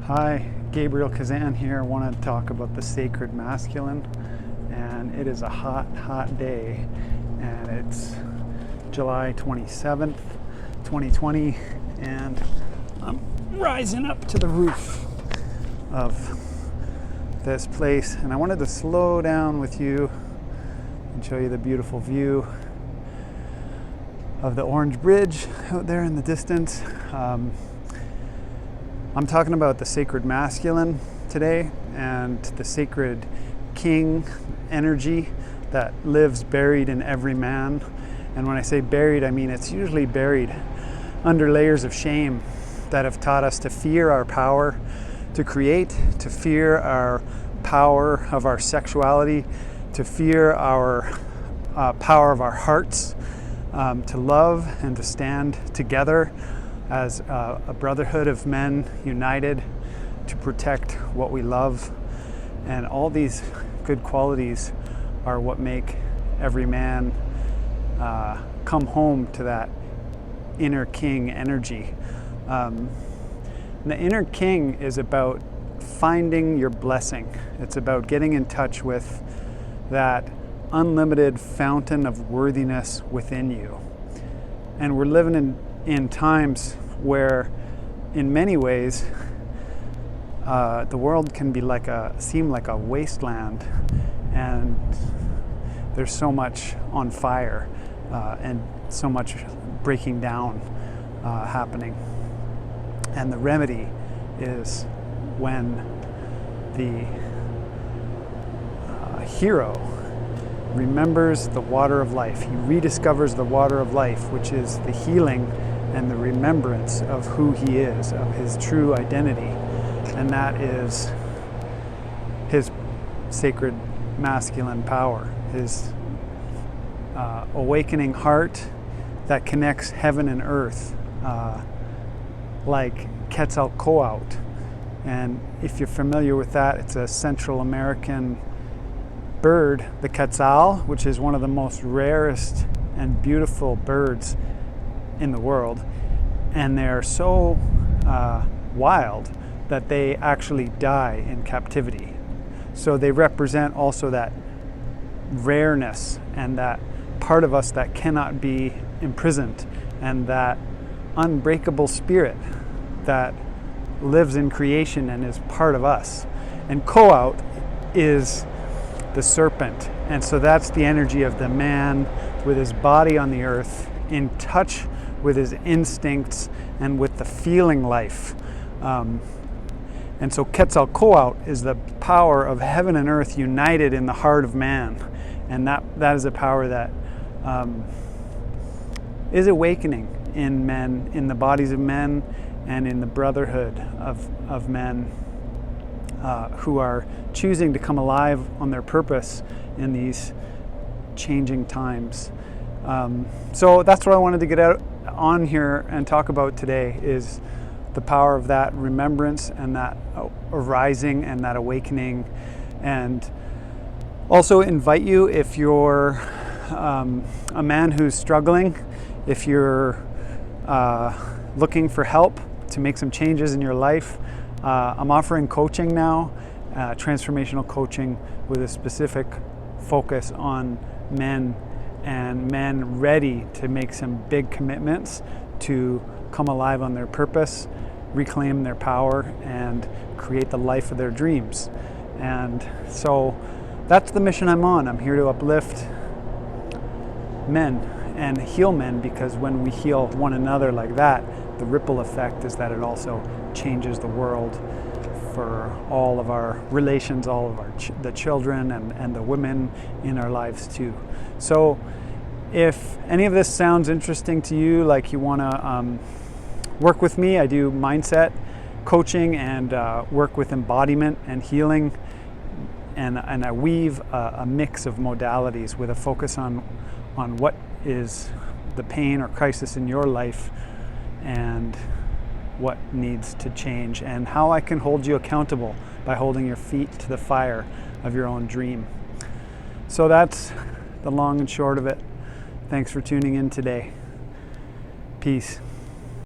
Hi, Gabriel Kazan here. I want to talk about the sacred masculine. And it is a hot, hot day. And it's July 27th, 2020. And I'm rising up to the roof of this place. And I wanted to slow down with you and show you the beautiful view of the Orange Bridge out there in the distance. I'm talking about the sacred masculine today and the sacred king energy that lives buried in every man. And when I say buried, I mean it's usually buried under layers of shame that have taught us to fear our power to create, to fear our power of our sexuality, to fear our power of our hearts, to love and to stand together as a brotherhood of men united to protect what we love. And all these good qualities are what make every man come home to that inner king energy. And the inner king is about finding your blessing. It's about getting in touch with that unlimited fountain of worthiness within you. And we're living in times where, in many ways, the world can be seem like a wasteland, and there's so much on fire and so much breaking down happening. And the remedy is when the hero remembers the water of life. He rediscovers the water of life, which is the healing and the remembrance of who he is, of his true identity. And that is his sacred masculine power, his awakening heart that connects heaven and earth, like Quetzalcoatl. And if you're familiar with that, it's a Central American bird, the Quetzal, which is one of the most rarest and beautiful birds in the world. And they're so wild that they actually die in captivity. So they represent also that rareness and that part of us that cannot be imprisoned, and that unbreakable spirit that lives in creation and is part of us. And Coat is the serpent. And so that's the energy of the man with his body on the earth, in touch with his instincts and with the feeling life. And so Quetzalcoatl is the power of heaven and earth united in the heart of man. And that is a power that is awakening in men, in the bodies of men, and in the brotherhood of men who are choosing to come alive on their purpose in these changing times. So that's what I wanted to get out on here and talk about today, is the power of that remembrance and that arising and that awakening. And also invite you, if you're a man who's struggling, if you're looking for help to make some changes in your life, I'm offering coaching now, transformational coaching with a specific focus on men, and men ready to make some big commitments to come alive on their purpose, reclaim their power, and create the life of their dreams. And so that's the mission I'm on. I'm here to uplift men and heal men, because when we heal one another like that, the ripple effect is that it also changes the world for all of our relations, all of our the children and the women in our lives too. So if any of this sounds interesting to you, like you want to work with me, I do mindset coaching and work with embodiment and healing, and I weave a mix of modalities with a focus on what is the pain or crisis in your life and what needs to change, and how I can hold you accountable by holding your feet to the fire of your own dream. So that's the long and short of it. Thanks for tuning in today. Peace.